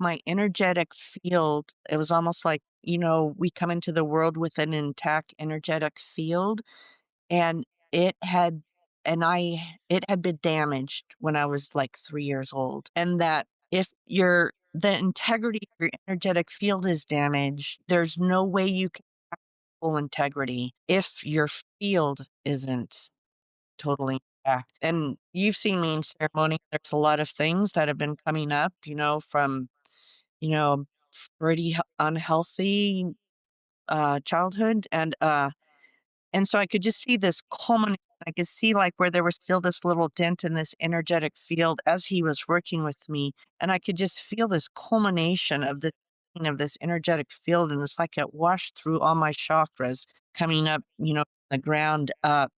my energetic field, it was almost like, we come into the world with an intact energetic field, and it had it had been damaged when I was, like, 3 years old, and that if the integrity of your energetic field is damaged, there's no way you can have full integrity if your field isn't totally intact. And you've seen me in ceremony, there's a lot of things that have been coming up, from, you know, pretty unhealthy, childhood, and so I could just see this culminate. I could see, like, where there was still this little dent in this energetic field as he was working with me, and I could just feel this culmination of this energetic field, and it's like it washed through all my chakras coming up, the ground up,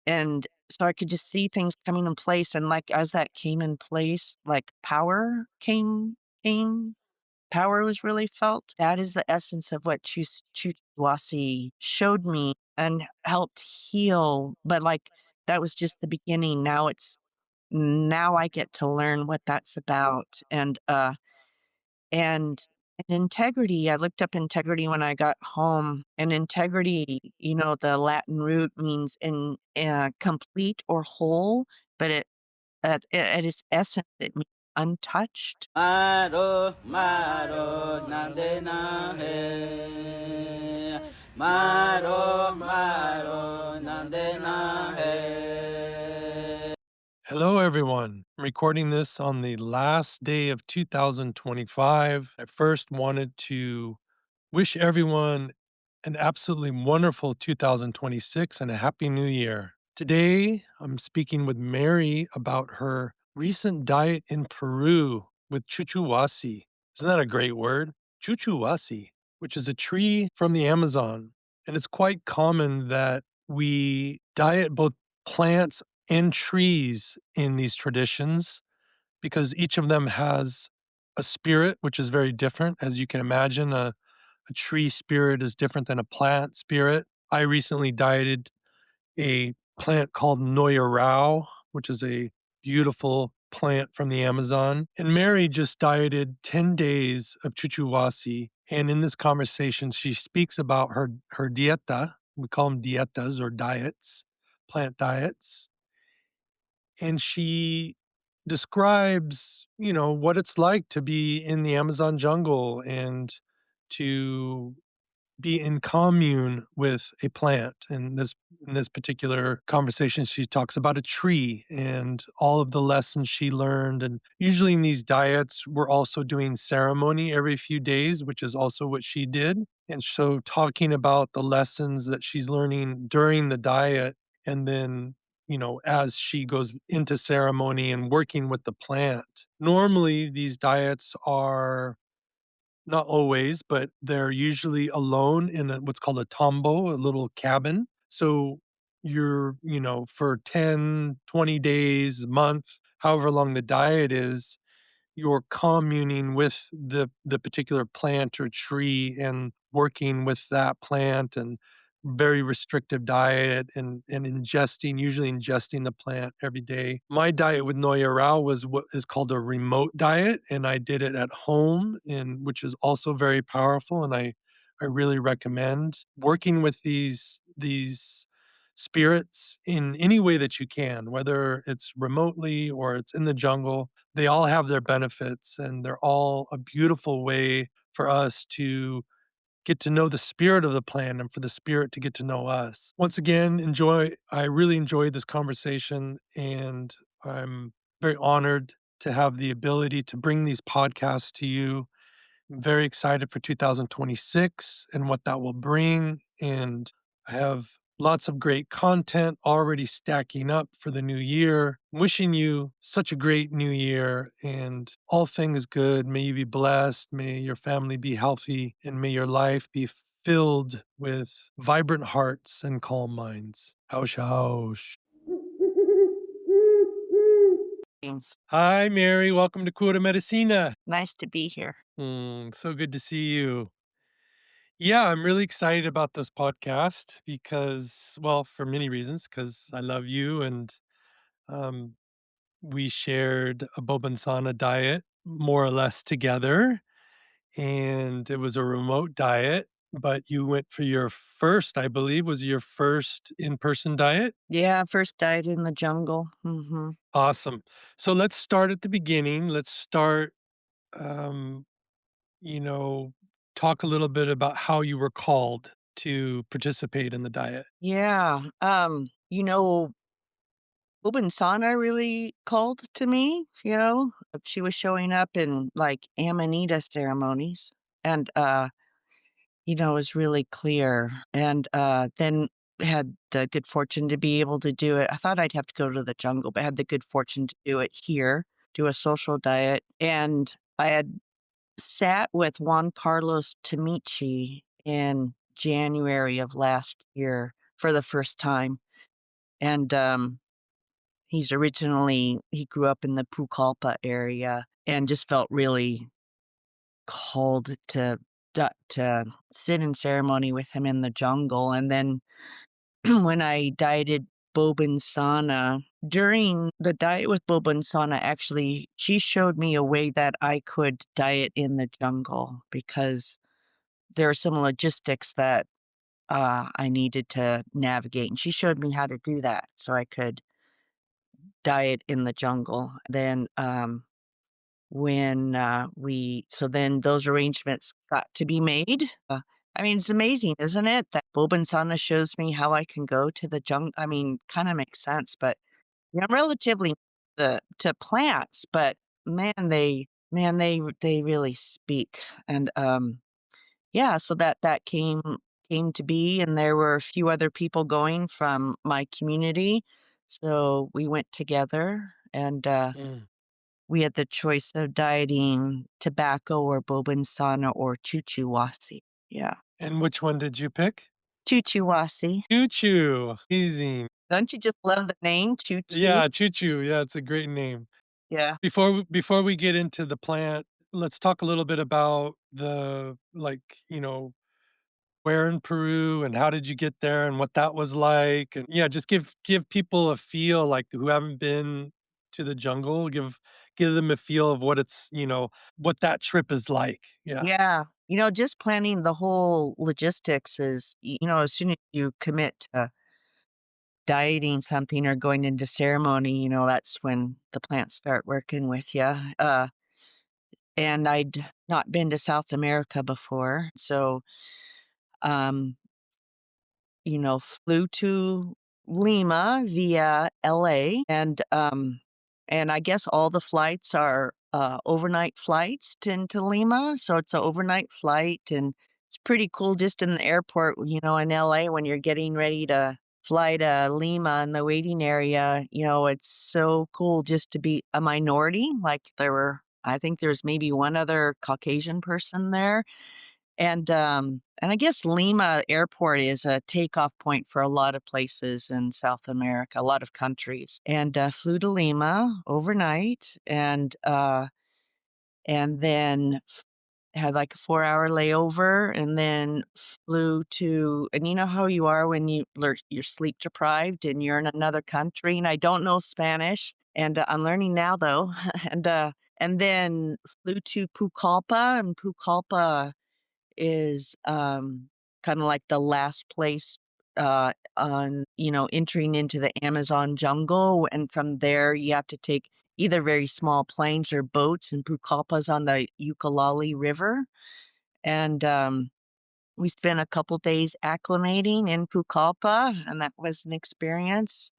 and so I could just see things coming in place, and, like, as that came in place, like, power came. Power was really felt. That is the essence of what Chuchuhuasi showed me and helped heal, but, like, that was just the beginning. Now I get to learn what that's about, and integrity, I looked up integrity when I got home, and integrity, the Latin root means complete or whole, but at its essence, it means untouched. Maro, maro, nandena he. Maro, maro, nandena he. Hello, everyone. I'm recording this on the last day of 2025. I first wanted to wish everyone an absolutely wonderful 2026 and a happy new year. Today, I'm speaking with Mary about her recent diet in Peru with Chuchuhuasi. Isn't that a great word? Chuchuhuasi, which is a tree from the Amazon. And it's quite common that we diet both plants and trees in these traditions because each of them has a spirit, which is very different. As you can imagine, a tree spirit is different than a plant spirit. I recently dieted a plant called Noyarao, which is a beautiful plant from the Amazon. And Mary just dieted 10 days of Chuchuhuasi. And in this conversation, she speaks about her dieta. We call them dietas or diets, plant diets. And she describes, what it's like to be in the Amazon jungle and to be in commune with a plant. And in this particular conversation, she talks about a tree and all of the lessons she learned. And usually in these diets, we're also doing ceremony every few days, which is also what she did. And so talking about the lessons that she's learning during the diet and then as she goes into ceremony and working with the plant. Normally, these diets are not always, but they're usually alone in what's called a tambo, a little cabin. So you're, for 10, 20 days, a month, however long the diet is, you're communing with the particular plant or tree and working with that plant and very restrictive diet and usually ingesting the plant every day. My diet with Noya Rao was what is called a remote diet, and I did it at home, and which is also very powerful. And I really recommend working with these spirits in any way that you can, whether it's remotely or it's in the jungle. They all have their benefits, and they're all a beautiful way for us to get to know the spirit of the plant and for the spirit to get to know us. Once again, I really enjoyed this conversation, and I'm very honored to have the ability to bring these podcasts to you. I'm very excited for 2026 and what that will bring. And I have lots of great content already stacking up for the new year. Wishing you such a great new year and all things good. May you be blessed. May your family be healthy, and may your life be filled with vibrant hearts and calm minds. Hausch, hausch. Thanks. Hi, Mary. Welcome to Cura Medicina. Nice to be here. So good to see you. Yeah, I'm really excited about this podcast because, well, for many reasons, because I love you and um, we shared a Bobansana diet more or less together, and it was a remote diet, but you went for your first, I believe, was your first in-person diet? Yeah, first died in the jungle. Awesome. So let's start at the beginning. Let's start, um, you know, talk a little bit about how you were called to participate in the diet. Yeah, Sana really called to me, she was showing up in, like, Amanita ceremonies, and, it was really clear, and, then had the good fortune to be able to do it. I thought I'd have to go to the jungle, but had the good fortune to do it here, do a social diet, and I had sat with Juan Carlos Taminchi in January of last year for the first time, and, he grew up in the Pucallpa area and just felt really called to sit in ceremony with him in the jungle, and then when I dieted Sana during the diet with Sana, actually, she showed me a way that I could diet in the jungle because there are some logistics that, I needed to navigate, and she showed me how to do that so I could diet in the jungle. Then, when, we so then those arrangements got to be made. I mean, it's amazing, isn't it, that Sana shows me how I can go to the jungle. I mean, kinda makes sense, but, yeah, I'm relatively to plants, but man, they really speak, and, yeah, so that came to be, and there were a few other people going from my community, so we went together, and, Mm. we had the choice of dieting tobacco or Sana or Chuchuhuasi. Yeah. And which one did you pick? Chuchuhuasi. Choo Choo. Amazing. Don't you just love the name? Choo Choo? Yeah, Choo Choo. Yeah, it's a great name. Yeah. Before we get into the plant, let's talk a little bit about where in Peru and how did you get there and what that was like? And yeah, just give people a feel like who haven't been to the jungle, give them a feel of what what that trip is like. Yeah. Yeah. Just planning the whole logistics is, as soon as you commit to dieting something or going into ceremony, that's when the plants start working with you. And I'd not been to South America before. So, um, flew to Lima via LA and I guess all the flights are overnight flights into Lima. So it's an overnight flight and it's pretty cool just in the airport, in LA when you're getting ready to fly to Lima in the waiting area, it's so cool just to be a minority. Like I think there's maybe one other Caucasian person there and I guess Lima Airport is a takeoff point for a lot of places in South America, a lot of countries. And flew to Lima overnight, and then had like a 4 hour layover, and then flew to. And you know how you are when you're sleep deprived and you're in another country. And I don't know Spanish, and I'm learning now though. And then flew to Pucallpa, and Pucallpa is, kinda like the last place, entering into the Amazon jungle, and from there, you have to take either very small planes or boats, and Pucallpa's on the Ucayali River, and, we spent a couple days acclimating in Pucallpa, and that was an experience.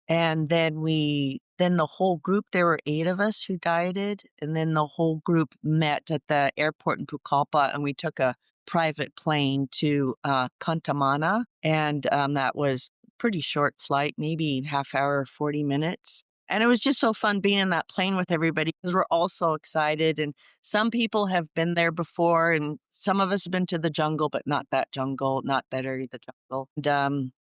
And then the whole group, there were 8 of us who dieted, and then the whole group met at the airport in Pucallpa, and we took a private plane to, Cantamana, and, that was pretty short flight, maybe half hour, 40 minutes. And it was just so fun being in that plane with everybody because 'cause we're all so excited, and some people have been there before, and some of us have been to the jungle, but not that jungle, not that area of the jungle.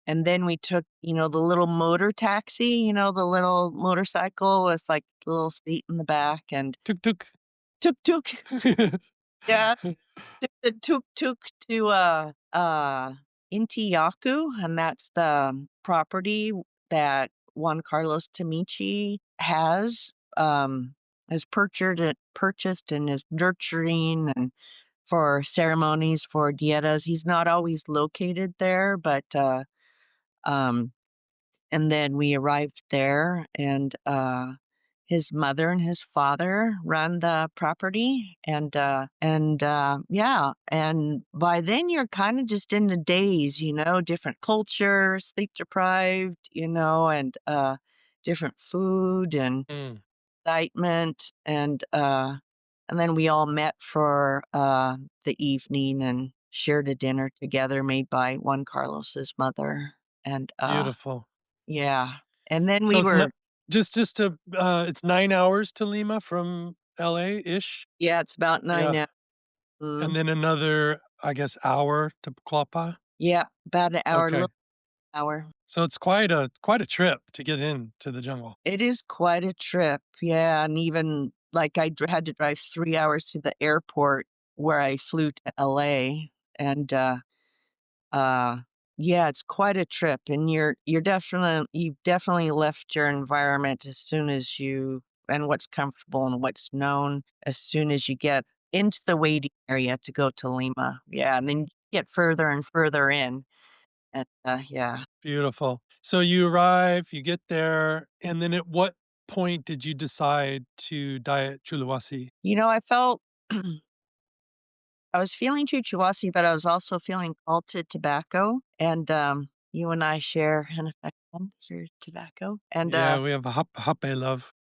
And then we took, the little motor taxi, the little motorcycle with, like, the little seat in the back and Tuk tuk. tuk-tuk. Yeah, took the tuk-tuk to, Intiyacu, and that's the property that Juan Carlos Taminchi has, is purchased and is nurturing and for ceremonies, for dietas. He's not always located there, but, um and then we arrived there, and, his mother and his father run the property, yeah, and by then you're kinda just in the daze, different culture, sleep deprived, different food and Mm, excitement, and then we all met for, the evening and shared a dinner together made by Juan Carlos's mother, and, beautiful. yeah, and then So we it's not were just to it's 9 hours to Lima from LA-ish? yeah, it's about 9 Yeah, hours. and then another, I guess, hour to Tlapa? Yeah, about an hour, little Okay. hour. So it's quite a trip to get into the jungle. It is quite a trip, yeah, and even, like, had to drive 3 hours to the airport where I flew to LA, and, Uh, yeah, it's quite a trip, and you've definitely left your environment as soon as you and what's comfortable and what's known as soon as you get into the waiting area to go to Lima. Yeah, and then you get further and further in, and, yeah. Beautiful. So you arrive, you get there, and then at what point did you decide to diet Chuluwasi? I felt I was feeling Chuchuhuasi, but I was also feeling called to tobacco, and, you and I share an affection for tobacco, and, Yeah, we have a hape love.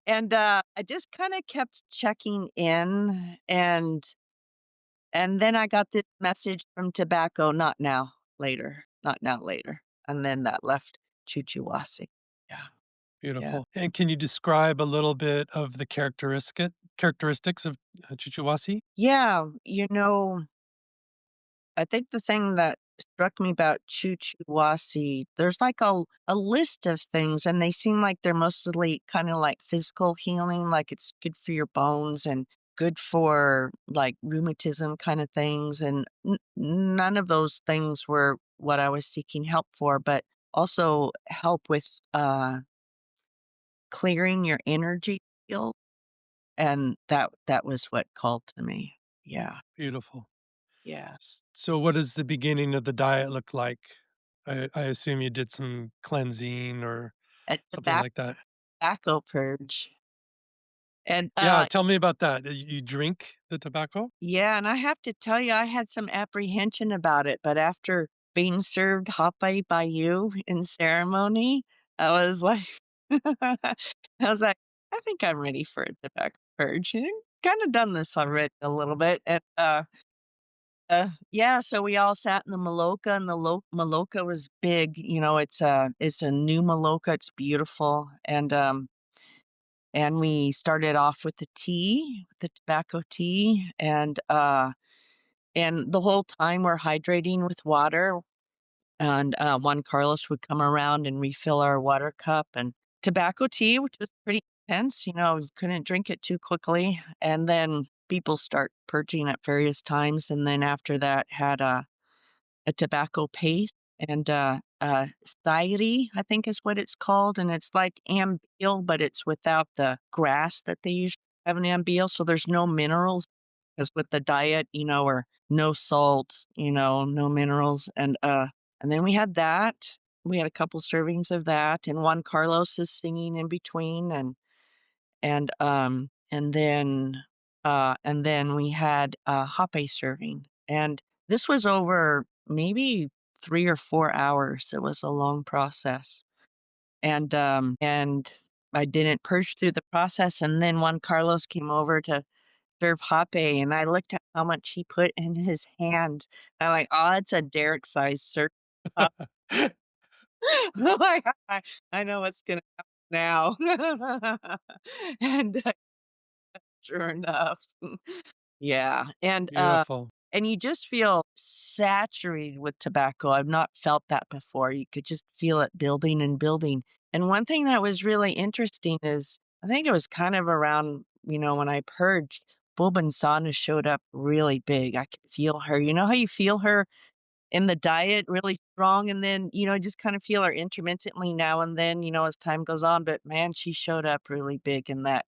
And, I just kinda kept checking in, and then I got this message from tobacco, "Not now, later, not now, later," and then that left Chuchuhuasi. Yeah, yeah. Beautiful. And can you describe a little bit of the characteristics of Chuchuwasi? Yeah, I think the thing that struck me about Chuchuhuasi, there's like a list of things, and they seem like they're mostly kind of like physical healing, like it's good for your bones and good for like rheumatism kind of things. And none of those things were what I was seeking help for, but also help with clearing your energy field. And that was what called to me. Yeah, Beautiful. yeah. So what does the beginning of the diet look like? I assume you did some cleansing or At something like that. tobacco purge. And, Yeah, tell me about that. You drink the tobacco? yeah, and I have to tell you, I had some apprehension about it, but after being served hapay by you in ceremony, I was like I was like, "I think I'm ready for a tobacco purge." And kinda done this already a little bit, and, yeah, so we all sat in the maloka, and the maloka was big, it's a new maloka, it's beautiful, and we started off with the tea, the tobacco tea, and the whole time we're hydrating with water, and, Juan Carlos would come around and refill our water cup, and tobacco tea, which was pretty intense, you couldn't drink it too quickly, and then people start purging at various times, and then after that had a tobacco paste and, Sairi, I think is what it's called, and it's like ambeal, but it's without the grass that they usually have in ambeal, so there's no minerals, because with the diet, or no salt, no minerals, and then we had that. We had a couple servings of that, and Juan Carlos is singing in between, and then we had a hape serving, and this was over maybe 3 or 4 hours. It was a long process, and I didn't purge through the process, and then Juan Carlos came over to serve hape, and I looked at how much he put in his hand. I'm like, "Oh, it's a Derek-sized serving." Like, I know what's gonna happen now. And, sure enough. Yeah, Beautiful. and you just feel saturated with tobacco. I've not felt that before. You could just feel it building and building. And one thing that was really interesting is I think it was kind of around, when I purged, Bobansana showed up really big. I could feel her. You know how you feel her in the diet really strong, and then, just kind of feel her intermittently now and then, as time goes on, but man, she showed up really big in that,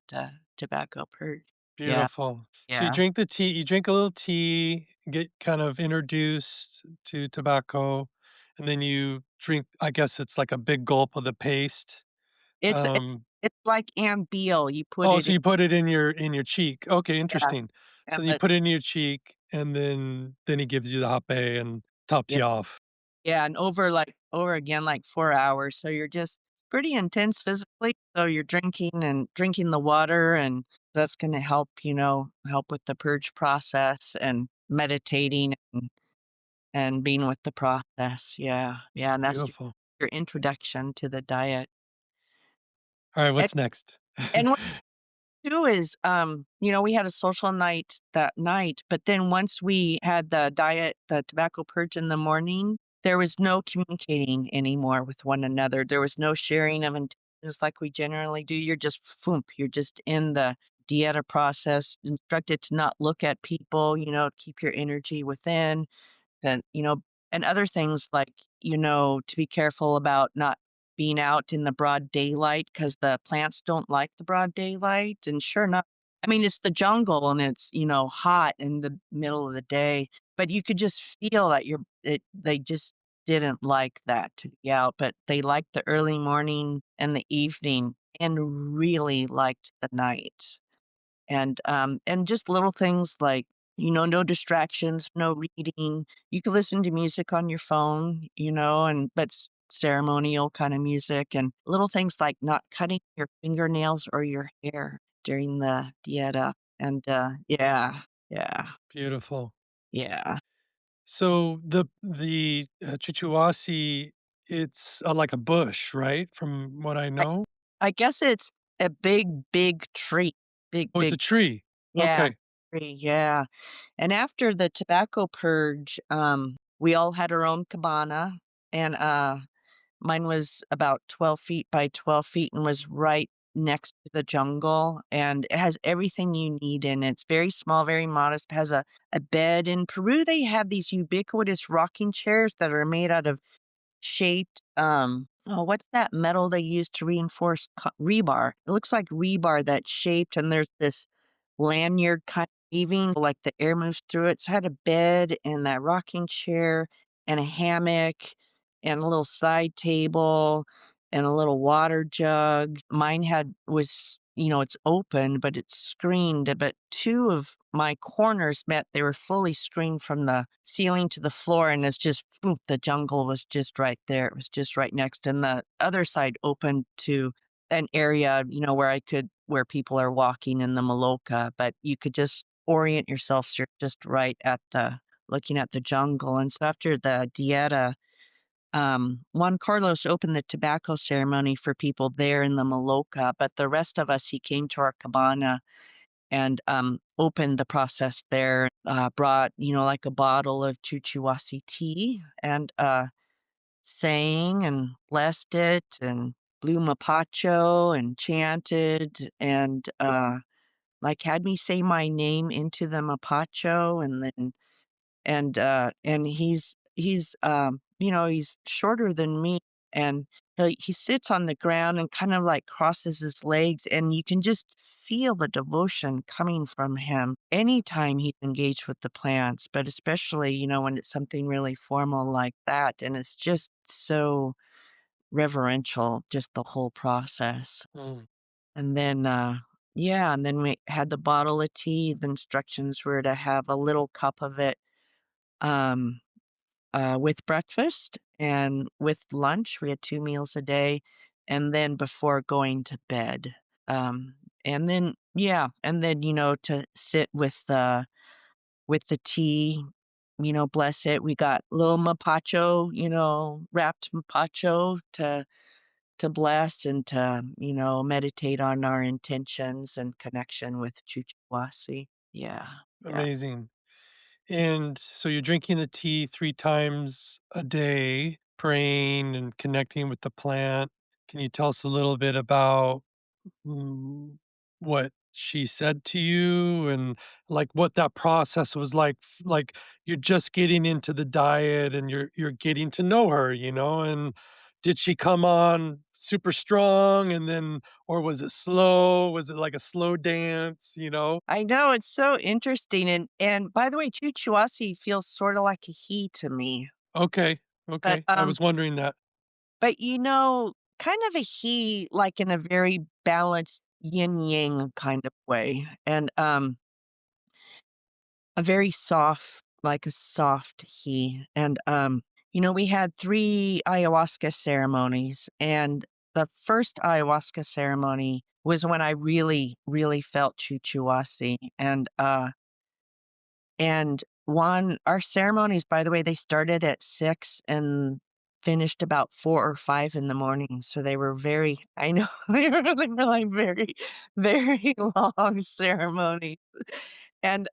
tobacco purge. Yeah, Beautiful. So you yeah. drink the tea, you drink a little tea, get kind of introduced to tobacco, and then you drink, I guess it's like a big gulp of the paste. It's it Um, it's like Ambil, you put oh, it so in. you put it in your cheek. Okay, Yeah, interesting. So and you put it in your cheek, and then he gives you the hape and tops yeah, you off. yeah, and over again, like 4 hours, so you're just pretty intense physically, so you're drinking the water, and that's gonna help, help with the purge process and meditating and being with the process, yeah, yeah, and that's Beautiful. your introduction to the diet. All right, And what's next? and what too is, we had a social night that night, but then once we had the tobacco purge in the morning, there was no communicating anymore with one another. There was no sharing of intentions like we generally do. You're just foomp, you're just in the dieta process, instructed to not look at people, keep your energy within. And, and other things like, to be careful about not being out in the broad daylight because the plants don't like the broad daylight. And sure enough, I mean, it's the jungle and it's, hot in the middle of the day, but you could just feel that they just didn't like that to be out, but they liked the early morning and the evening and really liked the night. And just little things like, no distractions, no reading. You can listen to music on your phone, and but ceremonial kind of music and little things like not cutting your fingernails or your hair during the dieta. And yeah, yeah, Beautiful. yeah. So the Chuchuhuasi, it's, like a bush, right? From what I I, know? I guess it's a big, big tree. Big, Oh, it's a big, tree. yeah, Okay. tree. Yeah. And after the tobacco purge, we all had our own cabana, and mine was about 12 feet by 12 feet and was right next to the jungle. And it has everything you need in it. It's very small, very modest. It has a bed. In Peru, they have these ubiquitous rocking chairs that are made out of shaped, oh, what's that metal they use to reinforce rebar? It looks like rebar that's shaped, and there's this lanyard kind of weaving, like the air moves through it. So I had a bed and that rocking chair and a hammock and a little side table and a little water jug. Mine was, it's open, but it's screened. But two of my corners they were fully screened from the ceiling to the floor. And it's just, boom, the jungle was just right there. It was just right next. And the other side opened to an area, where people are walking in the Maloka, but you could just orient yourself so you're just right at looking at the jungle. And so after the dieta, Juan Carlos opened the tobacco ceremony for people there in the Maloka, but the rest of us, he came to our cabana and opened the process there, brought, like a bottle of Chuchuhuasi tea and sang and blessed it and blew mapacho and chanted and like had me say my name into the mapacho and then and he's shorter than me and he sits on the ground and kind of like crosses his legs and you can just feel the devotion coming from him anytime he's engaged with the plants, but especially, when it's something really formal like that and it's just so reverential, just the whole process. Mm, And then, yeah, and then we had the bottle of tea. The instructions were to have a little cup of it um, with breakfast and with lunch. We had 2 meals a day, and then before going to bed. And then, yeah, and then to sit with the tea. Bless it. We got little mapacho, wrapped mapacho to bless and to, meditate on our intentions and connection with Chuchuhuasi. Yeah, yeah. amazing. And so you're drinking the tea 3 times a day, praying and connecting with the plant. Can you tell us a little bit about, mm, what she said to you and, like, what that process was like like, you're just getting into the diet and you're getting to know her, and did she come on super strong and then or was it slow? Was it like a slow dance, you know? I know, it's so interesting, and by the way, Chuchuhuasi feels sorta like a he to me, Okay, but, okay, I was wondering that. kind of a he, like, in a very balanced yin-yang kind of way, and, a very soft like a soft he, and, we had 3 ayahuasca ceremonies, and the first ayahuasca ceremony was when I really, really felt Chuchuhuasi, and one our ceremonies, by the way, they started at 6 and finished about 4 or 5 in the morning, so they were very I know, they were, like, very, very long ceremonies, and,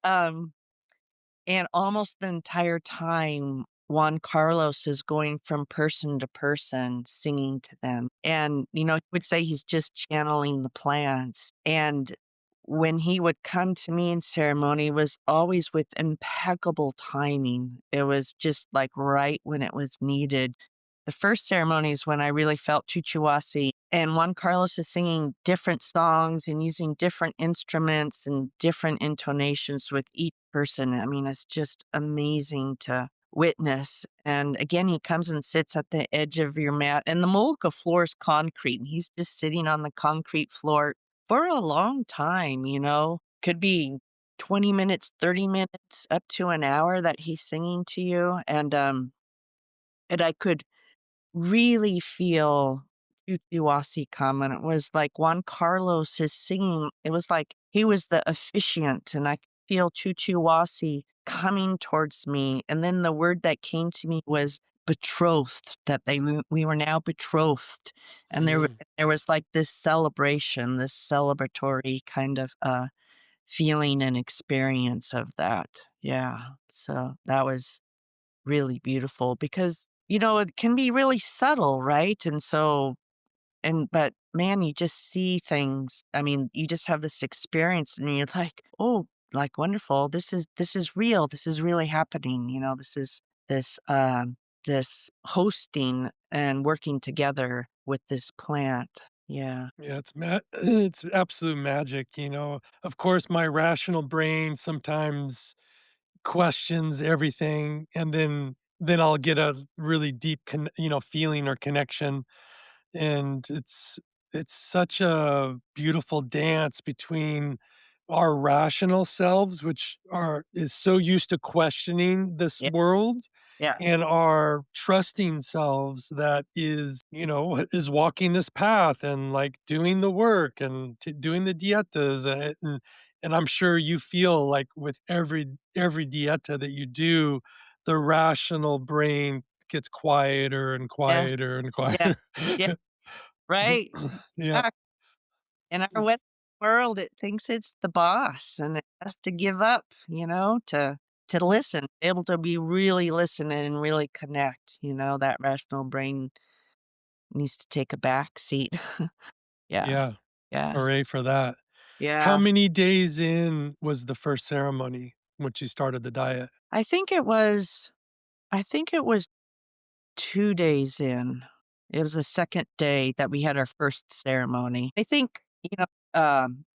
almost the entire time, Juan Carlos is going from person to person singing to them, and, he would say he's just channeling the plants, and when he would come to me in ceremony, it was always with impeccable timing. It was just, like, right when it was needed. The first ceremony is when I really felt Chuchuhuasi, and Juan Carlos is singing different songs and using different instruments and different intonations with each person. I mean, it's just amazing to witness. And again, he comes and sits at the edge of your mat, and the Molca floor is concrete, and he's just sitting on the concrete floor for a long time, Could be 20 minutes, 30 minutes, up to an hour that he's singing to you. And I could really feel Chuchuhuasi come, and it was like Juan Carlos, his singing, it was like he was the officiant, and I could feel Chuchuhuasi coming towards me, and then the word that came to me was betrothed, that we were now betrothed, and Mm, there was, like, this celebration, this celebratory kind of, feeling and experience of that. Yeah, so that was really beautiful because, it can be really subtle, right? But man, you just see things. I mean, you just have this experience and you're like, "Oh, like wonderful. This is real. This is really happening." This is this this hosting and working together with this plant. Yeah. yeah, it's absolute magic, Of course, my rational brain sometimes questions everything, and then I'll get a really deep feeling or connection, and it's such a beautiful dance between our rational selves, which are is so used to questioning this Yeah. world, Yeah. and our trusting selves that is walking this path and, like, doing the work and doing the dietas, and I'm sure you feel like with every dieta that you do, the rational brain gets quieter and Yes. quieter and Yeah. quieter. Yeah. Right. Yeah, Yeah. In our Western world, it thinks it's the boss, and it has to give up, to listen, able to be really listening and really connect, that rational brain needs to take a back seat. Yeah, yeah, yeah, hooray for that. How yeah. many days in was the first ceremony once you started the diet? I think it was I think it was 2 days in. It was the 2nd day that we had our first ceremony. I think,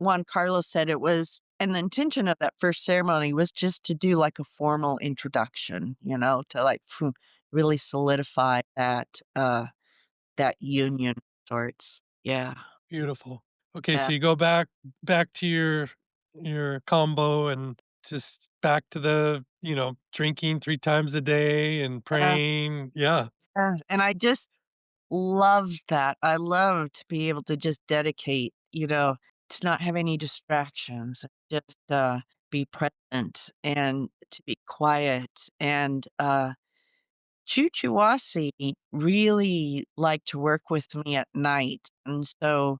Juan Carlos said it was and the intention of that first ceremony was just to do, like, a formal introduction, to, like, really solidify that union of sorts. Yeah, Beautiful. Okay, yeah, so you go back to your combo and just back to the, drinking 3 times a day and yeah, praying. Yeah, and I just loved that. I love to be able to just dedicate, to not have any distractions, just, be present and to be quiet, and, Chuchuhuasi really liked to work with me at night, and so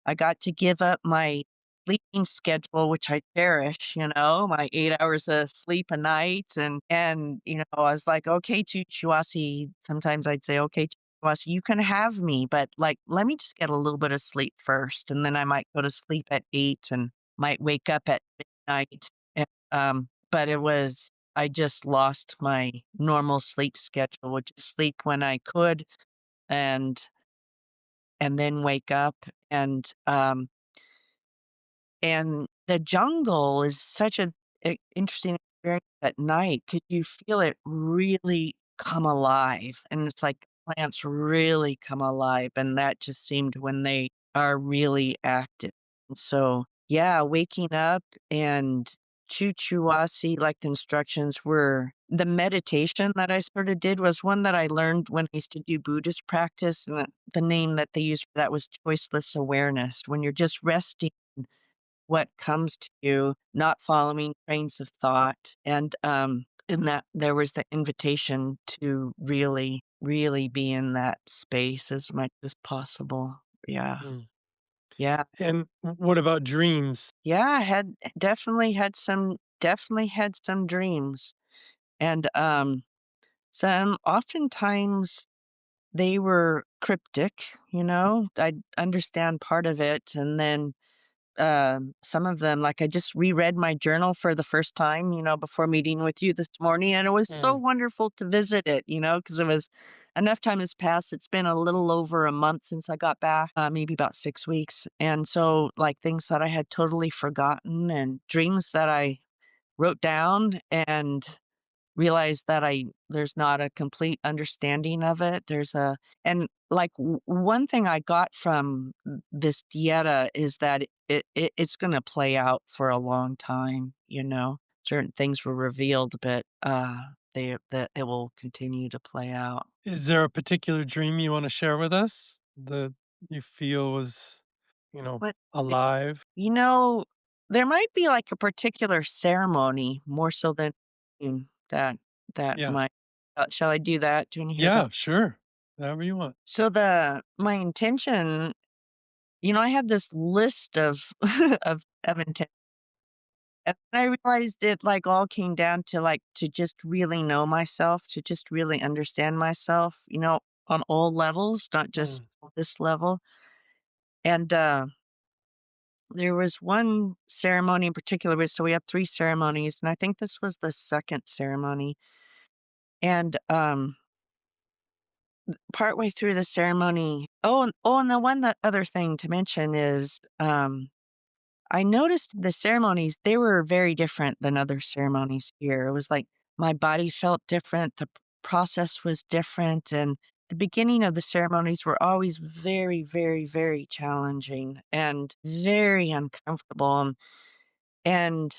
I got to give up my sleeping schedule, which I cherish, my 8 hours of sleep a night, I was like, "Okay, Chuchuhuasi," sometimes I'd say, "Okay, Chuchuhuasi, you can have me, but, like, let me just get a little bit of sleep first," and then I might go to sleep at 8, might wake up at midnight, and, but I just lost my normal sleep schedule, which is sleep when I could and then wake up, and the jungle is such an interesting experience at night 'cause you feel it really come alive, and it's like plants really come alive, and that just seemed when they are really active. And so, yeah, waking up and Chuchuhuasi, like, the instructions were the meditation that I sorta did was one that I learned when I used to do Buddhist practice, and the name that they used for that was choiceless awareness, when you're just resting what comes to you, not following trains of thought, and that there was the invitation to really, really be in that space as much as possible. Yeah. Mm. Yeah. And what about dreams? Yeah, I had definitely had some dreams, and, some oftentimes they were cryptic, you know? I'd understand part of it, and then some of them, like I just reread my journal for the first time, before meeting with you this morning, and it was so Mm. wonderful to visit it, because it was enough time has passed. It's been a little over a month since I got back, maybe about 6 weeks. And so, like things that I had totally forgotten and dreams that I wrote down and realized that there's not a complete understanding of it. And like one thing I got from this dieta is that it's going to play out for a long time, Certain things were revealed, but that it will continue to play out. Is there a particular dream you wanna share with us that you feel was, But alive? you know, there might be like a particular ceremony more so than that Yeah. might. Shall I do that? Do you want to hear that? Yeah, sure. However you want. So my intention, I had this list of of intent, and I realized it like all came down to like to just really know myself, to just really understand myself, on all levels, not just Mm. this level. And there was one ceremony in particular. So we had 3 ceremonies, and I think this was the second ceremony. And partway through the ceremony, and the other thing to mention is I noticed the ceremonies, they were very different than other ceremonies here. It was like my body felt different, the process was different, and the beginning of the ceremonies were always very, very, very challenging and very uncomfortable. And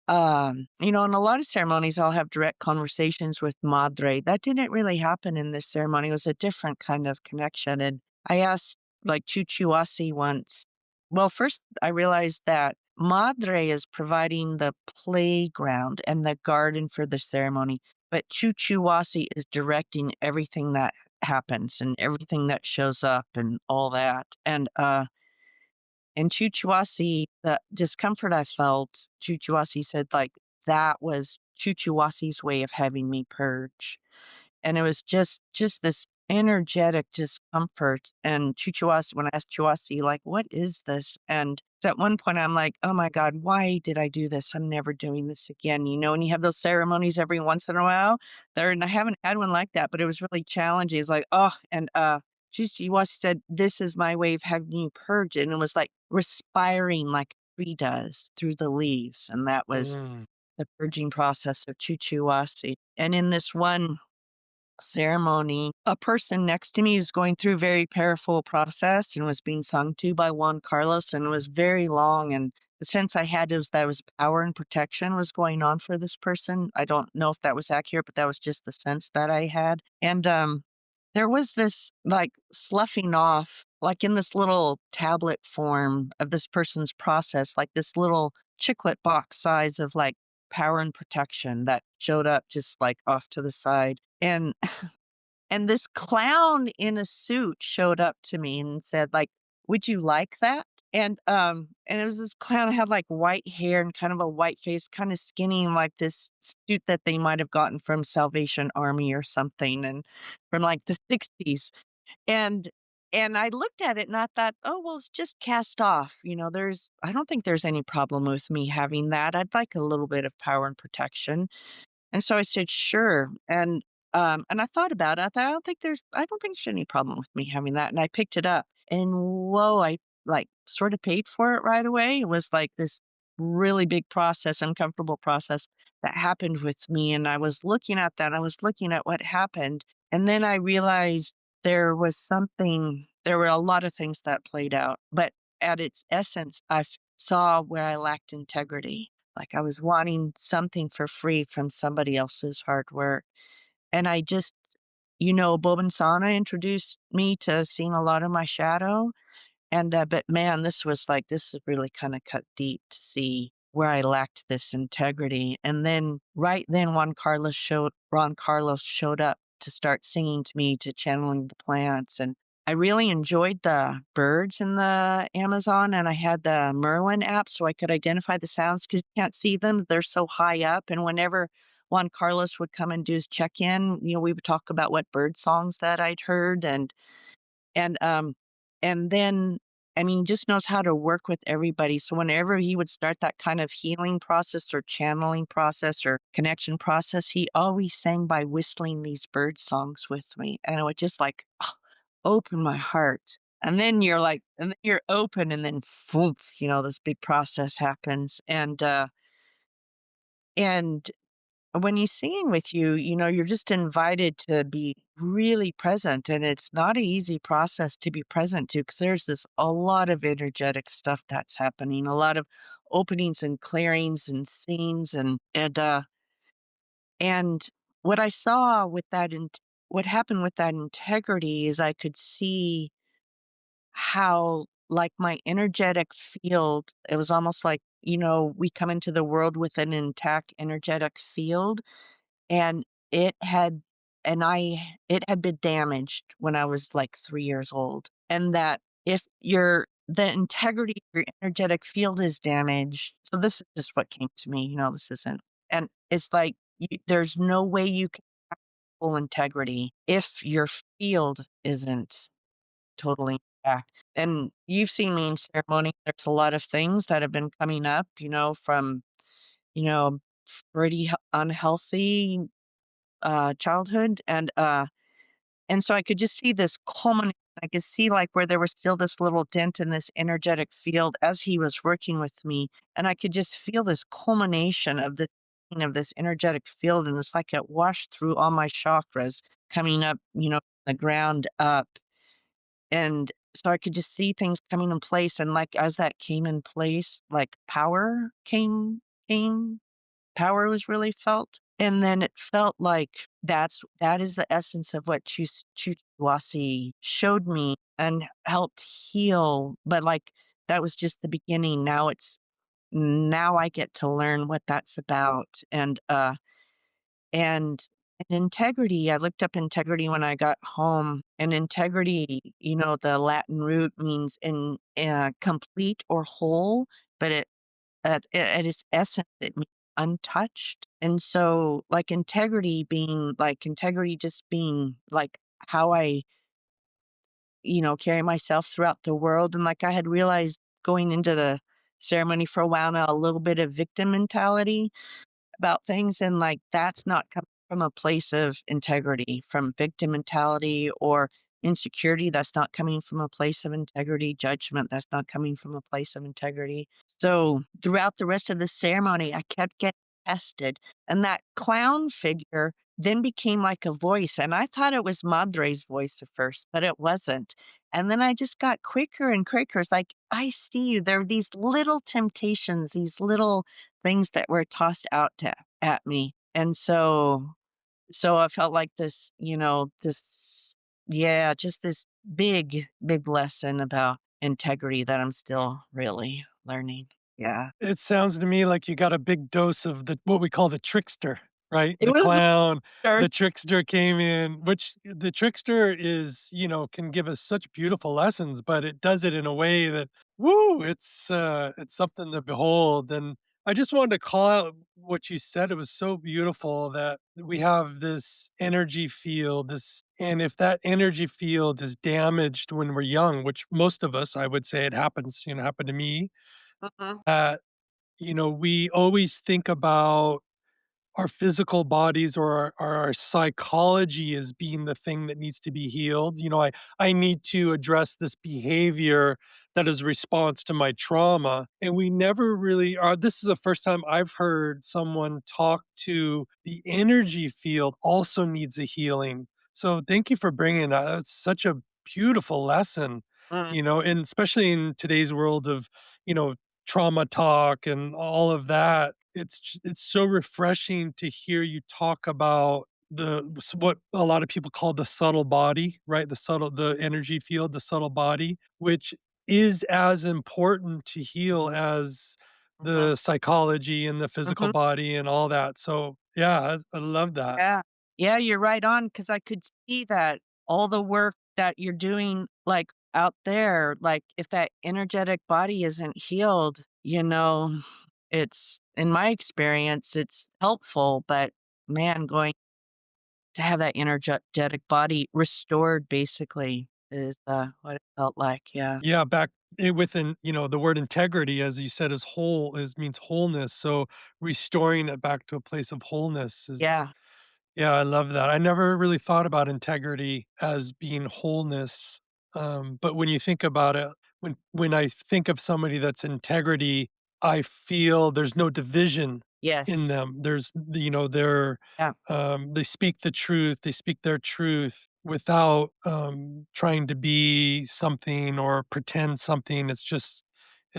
in a lot of ceremonies, I'll have direct conversations with Madre. That didn't really happen in this ceremony. It was a different kind of connection. And I asked, like, Chuchuhuasi once. Well, first, I realized that Madre is providing the playground and the garden for the ceremony, but Chuchuhuasi is directing everything that happens and everything that shows up and all that. And Chuchuhuasi, the discomfort I felt, Chuchuhuasi said, like, that was Chuchuhuasi's way of having me purge. And it was just this energetic discomfort. And Chuchuhuasi, when I asked Chuchuhuasi, like, what is this? And at one point, I'm like, oh my God, why did I do this? I'm never doing this again. And you have those ceremonies every once in a while. And I haven't had one like that, but it was really challenging. It's like, oh, and Chuchuhuasi said, this is my way of having you purge. And it was like respiring like a tree does through the leaves. And that was Mm. the purging process of Chuchuhuasi. And in this one ceremony, a person next to me is going through a very powerful process and was being sung to by Juan Carlos, and it was very long. And the sense I had is that was power and protection was going on for this person. I don't know if that was accurate, but that was just the sense that I had. And there was this like sloughing off, like in this little tablet form of this person's process, like this little chiclet box size of like power and protection that showed up just like off to the side. And this clown in a suit showed up to me and said, like, "Would you like that?" And it was this clown that had, like, white hair and kind of a white face, kinda skinny, and, like, this suit that they might have gotten from Salvation Army or something and from, like, the '60s. And and I looked at it and I thought, "Oh, well, it's just cast off." I don't think there's any problem with me having that. I'd like a little bit of power and protection. And so I said, "Sure." And I thought about it. I thought, I don't think there's any problem with me having that." And I picked it up and whoa, I like sort of paid for it right away. It was like this really big process, uncomfortable process that happened with me. And I was looking at that. I was looking at what happened. And then I realized there were a lot of things that played out, but at its essence, saw where I lacked integrity. Like I was wanting something for free from somebody else's hard work. And I just, Bob Sana introduced me to seeing a lot of my shadow. But man, this is really kind of cut deep to see where I lacked this integrity. And then right then, Ron Carlos showed up to start singing to me, to channeling the plants. And I really enjoyed the birds in the Amazon. And I had the Merlin app so I could identify the sounds because you can't see them. They're so high up. And whenever Juan Carlos would come and do his check in, we would talk about what bird songs that I'd heard. And, um, and then, I mean, just knows how to work with everybody. So whenever he would start that kind of healing process or channeling process or connection process, he always sang by whistling these bird songs with me. And it would just like open my heart. And then you're open and then poof, this big process happens. And when he's singing with you, you're just invited to be really present. And it's not an easy process to be present to because there's a lot of energetic stuff that's happening, a lot of openings and clearings and scenes. And what I saw with what happened with that integrity is I could see how, like, my energetic field, it was almost like, we come into the world with an intact energetic field and it had it had been damaged when I was, like, 3 years old, and that if the integrity of your energetic field is damaged, so this is just what came to me, this isn't, and it's like, there's no way you can have full integrity if your field isn't totally intact, and you've seen me in ceremony, there's a lot of things that have been coming up, from, you know, pretty unhealthy childhood, and so I could just see this culminate. I could see, like, where there was still this little dent in this energetic field as he was working with me, and I could just feel this culmination of this energetic field, and it's like it washed through all my chakras coming up, the ground up, and so I could just see things coming in place, and, like, as that came in place, like, came power was really felt, and then it felt like that is the essence of what Chuchuhuasi showed me and helped heal, but, like, that was just the beginning, now I get to learn what that's about, and integrity, I looked up integrity when I got home, and integrity, the Latin root means complete or whole, but at its essence, it means untouched. And so, like, integrity just being, like, how I, carry myself throughout the world, and, like, I had realized going into the ceremony for a while now, a little bit of victim mentality about things, and, like, that's not coming from a place of integrity, from victim mentality or insecurity, that's not coming from a place of integrity, judgment, that's not coming from a place of integrity. So, throughout the rest of the ceremony, I kept getting tested, and that clown figure then became like a voice, and I thought it was Madre's voice at first, but it wasn't, and then I just got quicker and quicker, it's like, "I see you." There are these little temptations, these little things that were tossed out at me. And so I felt like just this big, big lesson about integrity that I'm still really learning. Yeah. It sounds to me like you got a big dose of what we call the trickster, right? It The was the clown, church. the trickster came in, which the trickster is, can give us such beautiful lessons, but it does it in a way that, woo, it's something to behold. And I just wanted to call out what you said. It was so beautiful that we have this energy field, and if that energy field is damaged when we're young, which most of us, I would say it happens, happened to me, Mhm, that, we always think about our physical bodies or our psychology as being the thing that needs to be healed. I need to address this behavior that is a response to my trauma. And we never really are. This is the first time I've heard someone talk to the energy field also needs a healing. So thank you for bringing that. That's such a beautiful lesson, mm, and especially in today's world of, you know, trauma talk and all of that. It's so refreshing to hear you talk about what a lot of people call the subtle body, right? The energy field, the subtle body, which is as important to heal as mhm, the psychology and the physical mhm. body and all that. So yeah, I love that. Yeah. Yeah, you're right on because I could see that all the work that you're doing, like, out there, like, if that energetic body isn't healed, it's in my experience, it's helpful, but man, going to have that energetic body restored basically is, what it felt like, yeah. Yeah, back within, the word integrity, as you said, is whole is means wholeness. So restoring it back to a place of wholeness is. Yeah. Yeah, I love that. I never really thought about integrity as being wholeness. But when you think about it, when I think of somebody that's integrity, I feel there's no division in Yes. them. Yeah. they speak the truth. They speak their truth without trying to be something or pretend something.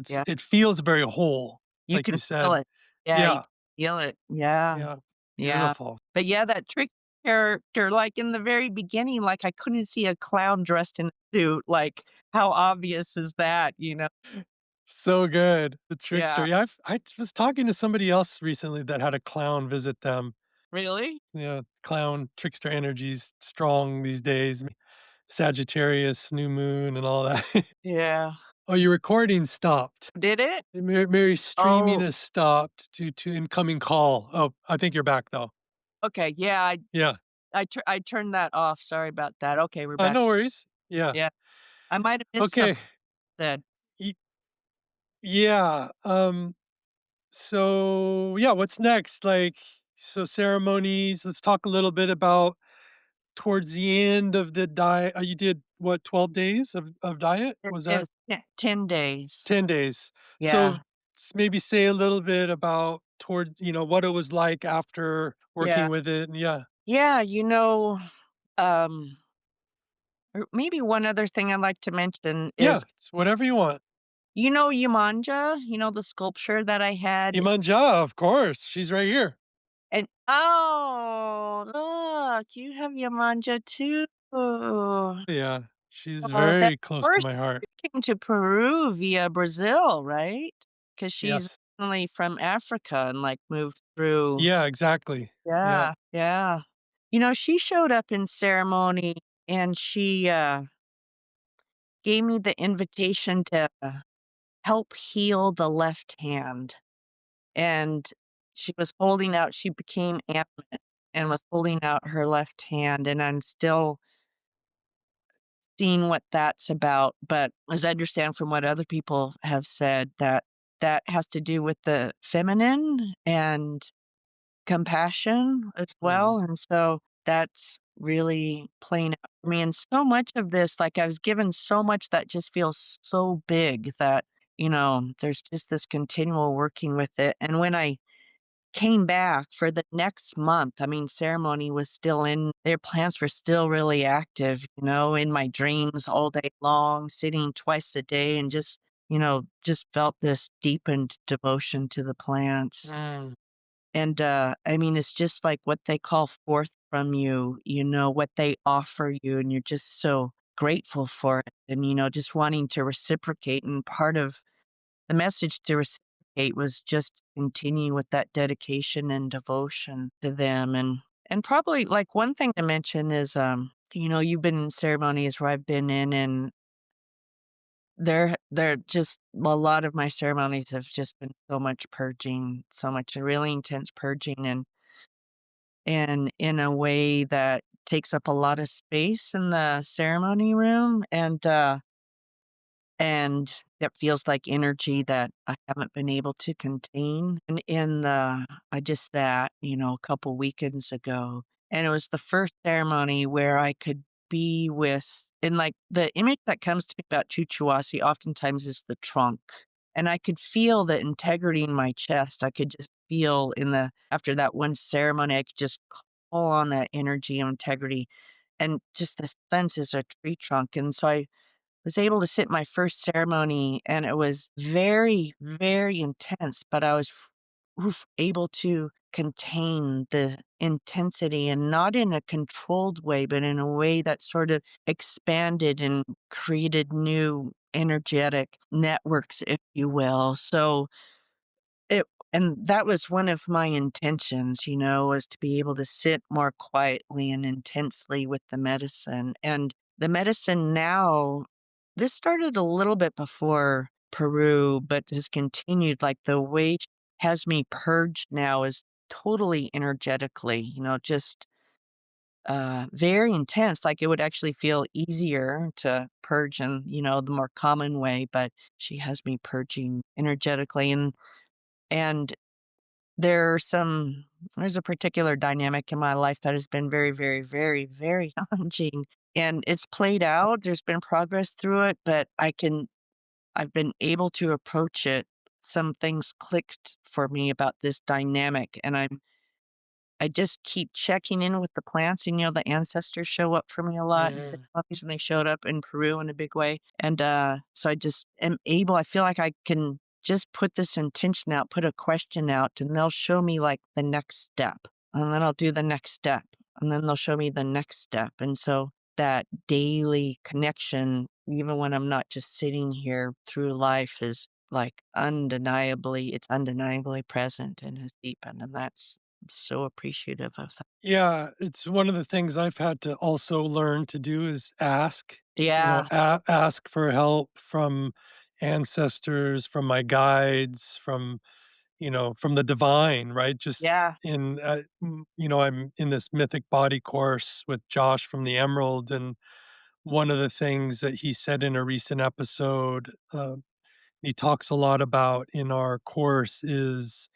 Yeah. it feels very whole, You like can you feel said. it. Yeah, you Yeah, can feel it. Yeah. yeah, Yeah. beautiful. But yeah, that trick character, like, in the very beginning, like, I couldn't see a clown dressed in a suit, like, how obvious is that? So good. The Trickster. Yeah. Yeah, I was talking to somebody else recently that had a clown visit them. Really? Yeah, clown trickster energies strong these days. Sagittarius, new moon, and all that. Yeah. Oh, your recording stopped. Did it? Mary's streaming Oh, has stopped due to incoming call. Oh, I think you're back though. okay, yeah, Yeah. I turned that off, sorry about that. Okay, we're back. No worries. Yeah. Yeah. I might have missed something Okay. said. Y- yeah. So yeah, what's next? Like, so ceremonies. Let's talk a little bit about towards the end of the diet. You did what, 12 days of diet? It Was that is 10 days. 10 days? So Yeah. maybe say a little bit about towards, what it was like after Yeah. working with it. And yeah. Yeah, um, or maybe one other thing I'd like to mention Yeah. is, It's whatever you want. Yemanja, the sculpture that I had. Imanja, of course. She's right here. And oh, look, you have Yemanja too. Oh, Yeah. She's that very close to first my heart. came to Peru via Brazil, right? Because she's Yes. originally from Africa and, like, moved through. Yeah, exactly. Yeah. Yeah, yeah. She showed up in ceremony and she, gave me the invitation to help heal the left hand. And she became animate and was holding out her left hand, and I'm still seeing what that's about, but as I understand from what other people have said, that has to do with the feminine and compassion as Mhm. well, and so that's really playing out for me, and so much of this, like, I was given so much that just feels so big that, there's just this continual working with it, and when I came back for the next month, I mean, ceremony was still in their plants were still really active, in my dreams all day long, sitting twice a day and just felt this deepened devotion to the plants. Mm. And, I mean, it's just like what they call forth from you, what they offer you, and you're just so grateful for it and, just wanting to reciprocate. And part of the message to reciprocate was just to continue with that dedication and devotion to them. And probably like one thing to mention is, you've been in ceremonies where I've been in, and they're just a lot of my ceremonies have just been so much purging, so much really intense purging and in a way that takes up a lot of space in the ceremony room, and that feels like energy that I haven't been able to contain. And in the I just sat, a couple weekends ago, and it was the first ceremony where I could be with and, like, the image that comes to me about Chuchuhuasi oftentimes is the trunk, and I could feel the integrity in my chest. I could just feel in the after that one ceremony, I could just call on that energy and integrity, and just the sense is a tree trunk, and so I was able to sit my first ceremony, and it was very, very intense, but I was able to contain the intensity and not in a controlled way, but in a way that sort of expanded and created new energetic networks, if you will. So it and that was one of my intentions, was to be able to sit more quietly and intensely with the medicine. And the medicine now, this started a little bit before Peru, but has continued. Like the way she has me purged now is totally energetically, just very intense. Like it would actually feel easier to purge in, the more common way, but she has me purging energetically. And there's a particular dynamic in my life that has been very, very, very, very challenging, and it's played out, there's been progress through it, but I've been able to approach it. Some things clicked for me about this dynamic, and I just keep checking in with the plants, and, the ancestors show up for me a lot in Mhm. ceremonies, and they showed up in Peru in a big way, and, so I just am able I feel like I can just put this intention out, put a question out, and they'll show me, like, the next step, and then I'll do the next step, and then they'll show me the next step, and so that daily connection, even when I'm not just sitting here through life, is, like, it's undeniably present and has deepened, and that's I'm so appreciative of that. Yeah, it's one of the things I've had to also learn to do is ask, Yeah, ask for help from ancestors, from my guides, from the divine, right? Just yeah, I'm in this mythic body course with Josh from the Emerald. And one of the things that he said in a recent episode, he talks a lot about in our course is,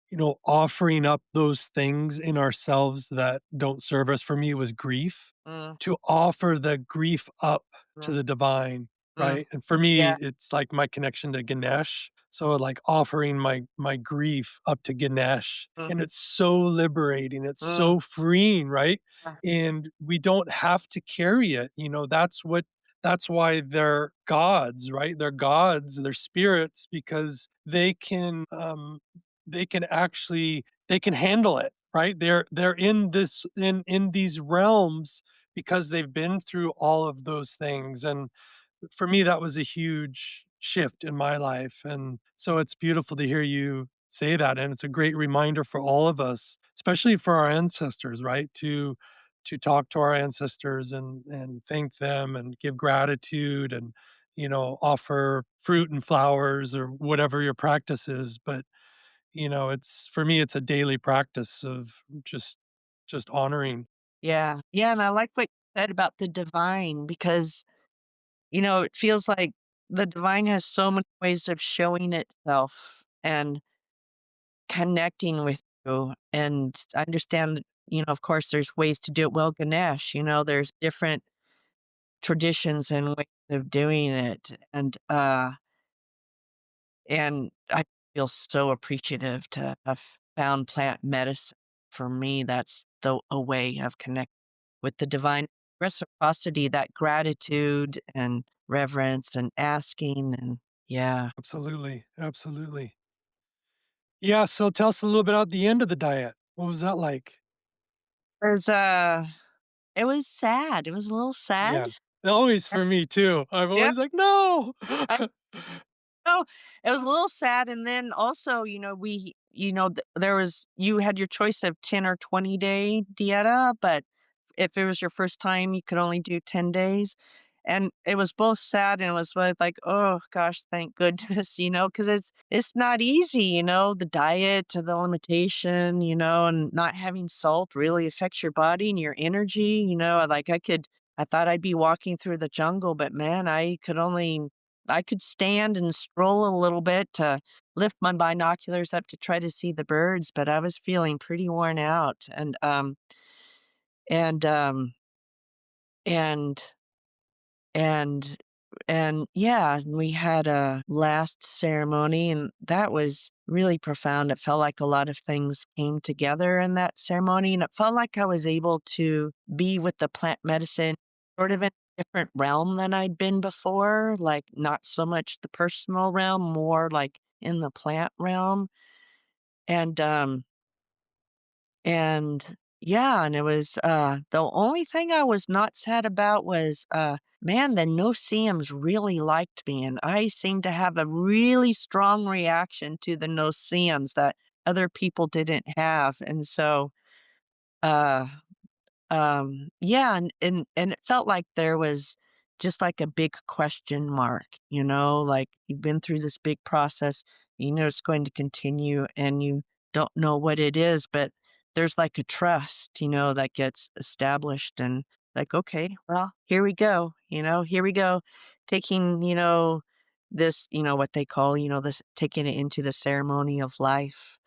offering up those things in ourselves that don't serve us. For me, it was grief, mm, to offer the grief up to mm, the divine, mm, right? And for me, yeah, it's like my connection to Ganesh. So like offering my grief up to Ganesh. mm, And it's so liberating. It's mm, so freeing, right? yeah, And we don't have to carry it. That's why they're gods, right? They're gods, they're spirits because they can handle it, right? They're in these realms because they've been through all of those things. And for me, that was a huge shift in my life. And so it's beautiful to hear you say that. And it's a great reminder for all of us, especially for our ancestors, right? To talk to our ancestors and thank them and give gratitude and offer fruit and flowers or whatever your practice is. But it's for me it's a daily practice of just honoring. yeah, yeah, and I like what you said about the divine because, it feels like the divine has so many ways of showing itself and connecting with you, and I understand, of course, there's ways to do it well, Ganesh, there's different traditions and ways of doing it, and I feel so appreciative to have found plant medicine. For me, that's a way of connecting with the divine reciprocity, that gratitude and reverence and asking and yeah. Absolutely, absolutely. Yeah, so tell us a little bit about the end of the diet. What was that like? There's it was sad. It was a little sad. Yeah. Always for me too. I'm Yeah. always like, "No." I know. It was a little sad, and then also, there was you had your choice of 10 or 20-day dieta, but if it was your first time, you could only do 10 days. and it was both sad and it was both like, "Oh gosh, thank goodness," because it's not easy, the diet to the limitation, and not having salt really affects your body and your energy, like I thought I'd be walking through the jungle, but man, I could stand and stroll a little bit to lift my binoculars up to try to see the birds, but I was feeling pretty worn out and, um, and and yeah, we had a last ceremony, and that was really profound. It felt like a lot of things came together in that ceremony, and it felt like I was able to be with the plant medicine sort of in a different realm than I'd been before, like, not so much the personal realm, more like in the plant realm, and, um and yeah, and it was, the only thing I was not sad about was, man, the no-see-ums really liked me, and I seemed to have a really strong reaction to the no-see-ums that other people didn't have, and so, uh yeah, and it felt like there was just like a big question mark, like you've been through this big process, it's going to continue and you don't know what it is, but there's like a trust, that gets established and like, okay, well, here we go, here we go, taking, this, what they call, this taking it into the ceremony of life.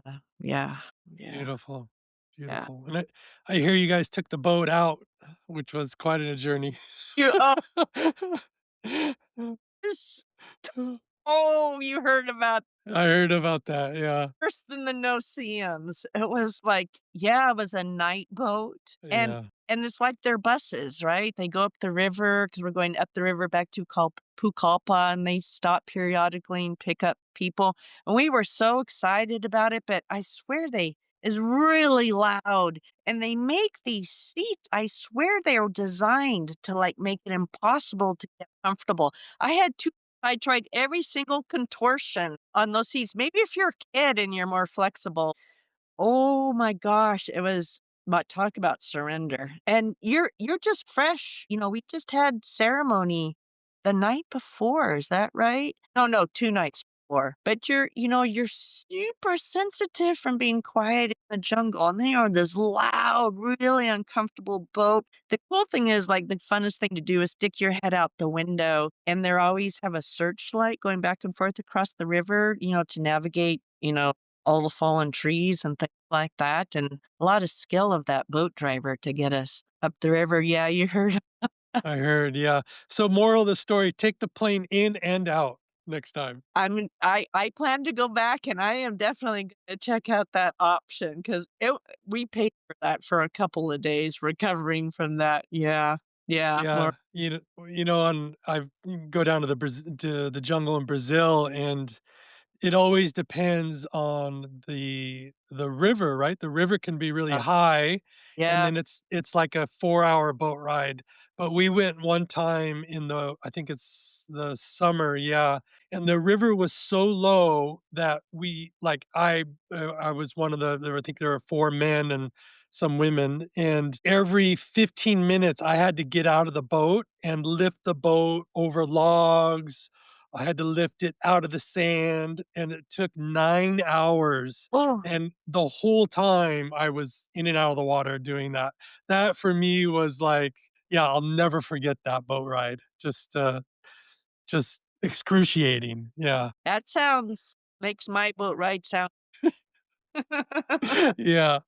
Uh, yeah, yeah, Beautiful, yeah. beautiful, and I hear you guys took the boat out, which was quite a journey. You Yes. Oh, you heard about I heard about that, yeah, worse than the no-see-ums. It was like yeah, it was a night boat, yeah, and it's like their buses, right? They go up the river because 'cause we're going up the river back to Pucallpa, and they stop periodically and pick up people, and we were so excited about it, but I swear they is really loud, and they make these seats, I swear they are designed to, like, make it impossible to get comfortable. I tried every single contortion on those seats. Maybe if you're a kid and you're more flexible. Oh my gosh, it was but talk about surrender. And you're just fresh, we just had ceremony the night before, is that right? No, no, 2 nights before. But you're super sensitive from being quiet in the jungle, and then you're on this loud, really uncomfortable boat. The cool thing is, like, the funnest thing to do is stick your head out the window, and they always have a searchlight going back and forth across the river, to navigate, all the fallen trees and things like that, and a lot of skill of that boat driver to get us up the river. Yeah, you heard I heard, yeah. So moral of the story, take the plane in and out next time. I plan to go back, and I am definitely gonna check out that option 'cause we paid for that for a couple of days recovering from that. Yeah. Yeah, more Yeah, and I've go down to the jungle in Brazil, and it always depends on the river, right? The river can be really high, and yeah. then it's like a 4-hour boat ride, but we went one time in I think it's the summer, yeah, and the river was so low that I was one of I think there were 4 men and some women, and every 15 minutes, I had to get out of the boat and lift the boat over logs. I had to lift it out of the sand, and it took 9 hours, Oh, and the whole time I was in and out of the water doing that. That for me was like yeah, I'll never forget that boat ride. Just excruciating, yeah. that sounds makes my boat ride sound Yeah.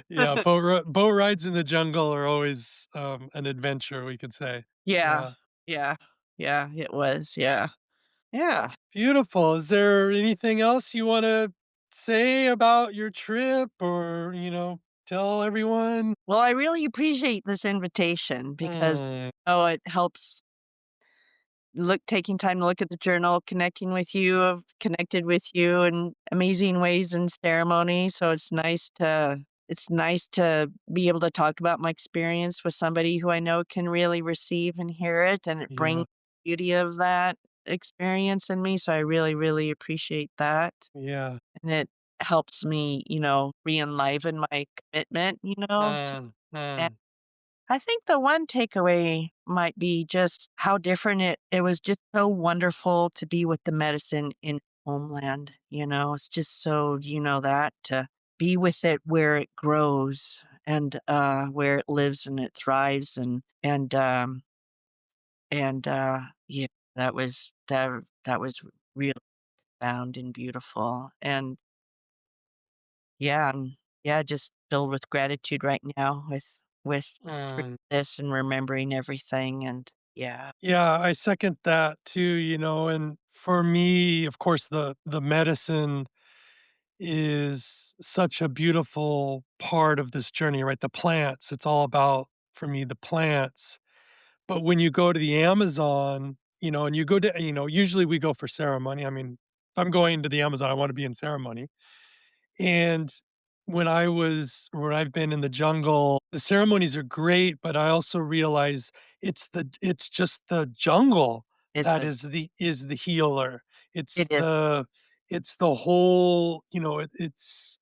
Yeah, boat rides in the jungle are always, an adventure, we could say. Yeah. Yeah. Yeah. Yeah, it was, yeah. Yeah. Beautiful. Is there anything else you wanna say about your trip or, tell everyone? Well, I really appreciate this invitation because, Mm, it helps taking time to look at the journal, connecting with you. I've connected with you in amazing ways in ceremony. So it's nice to be able to talk about my experience with somebody who I know can really receive and hear it, and it yeah, brings beauty of that experience in me. So I really, really appreciate that. yeah. And it helps me, re-enliven my commitment, to Mm, mm. I think the one takeaway might be just how different it was just so wonderful to be with the medicine in homeland, it's just so that to be with it where it grows and, where it lives and it thrives and yeah, that was really found and beautiful, and yeah, yeah, just filled with gratitude right now with for Mm. this and remembering everything and yeah. Yeah, I second that too, and for me, of course, the medicine is such a beautiful part of this journey, right? The plants, it's all about, for me, the plants. But when you go to the Amazon, and you go to, usually we go for ceremony. I mean, if I'm going to the Amazon, I want to be in ceremony. And when I've been in the jungle, the ceremonies are great, but I also realize it's just the jungle Is that it is the healer. It's it is. it's the whole, it's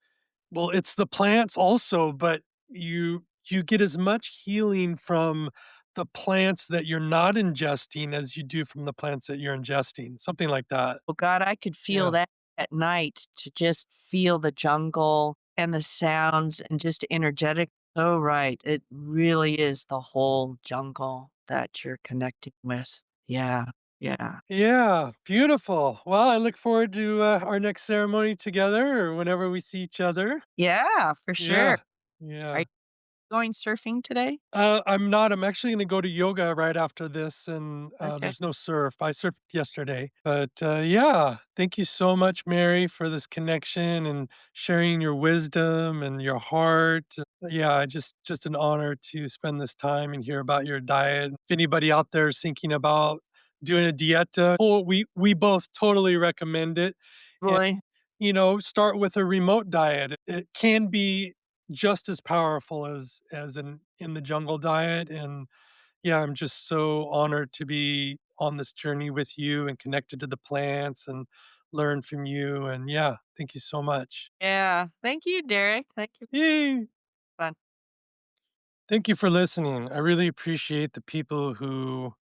well, it's the plants also, but you get as much healing from the plants that you're not ingesting as you do from the plants that you're ingesting, something like that. Oh god, I could feel Yeah. that at night to just feel the jungle and the sounds and just energetic. So right, it really is the whole jungle that you're connecting with. Yeah, yeah. Yeah, beautiful. Well, I look forward to our next ceremony together or whenever we see each other. Yeah, for sure. Yeah. Are Yeah. you going surfing today? I'm not. I'm actually going to go to yoga right after this, and Okay. there's no surf. I surfed yesterday, but yeah. Thank you so much, Mary, for this connection and sharing your wisdom and your heart. Yeah, just an honor to spend this time and hear about your diet. If anybody out there is thinking about doing a dieta, oh, we both totally recommend it. Boy. Start with a remote diet. It can be just as powerful as in the jungle diet. And yeah, I'm just so honored to be on this journey with you and connected to the plants and learn from you. And yeah, thank you so much. Yeah. Thank you, Derek. Thank you. Yay. Fun. Thank you for listening. I really appreciate the people who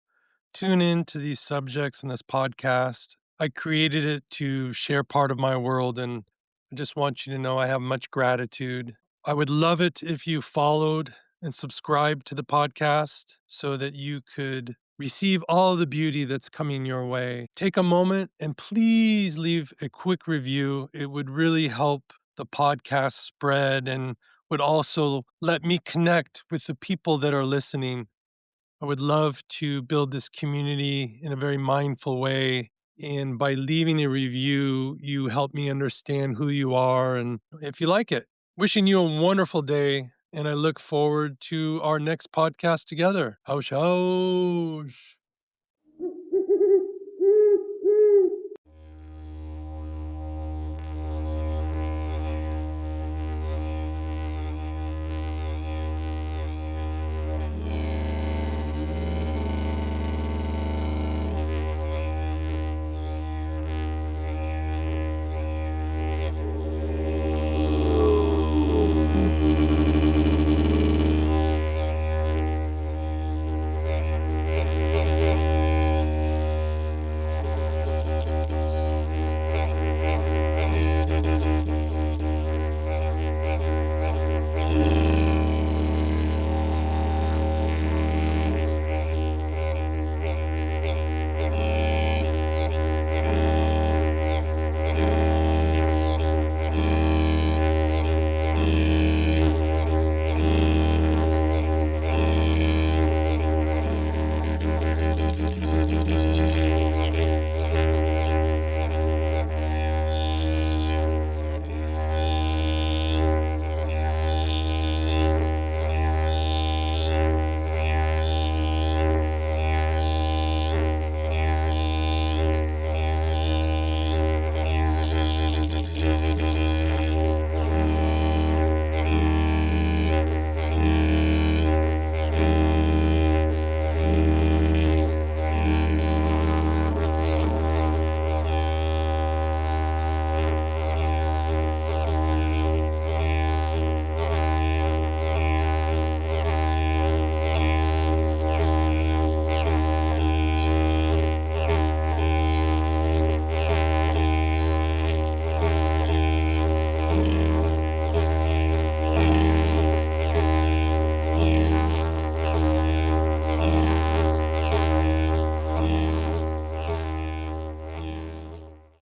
tune in to these subjects in this podcast. I created it to share part of my world, and I just want you to know I have much gratitude. I would love it if you followed and subscribed to the podcast so that you could receive all the beauty that's coming your way. Take a moment and please leave a quick review. It would really help the podcast spread and would also let me connect with the people that are listening. I would love to build this community in a very mindful way. And by leaving a review, you help me understand who you are and if you like it. Wishing you a wonderful day. And I look forward to our next podcast together. Hausch, hausch.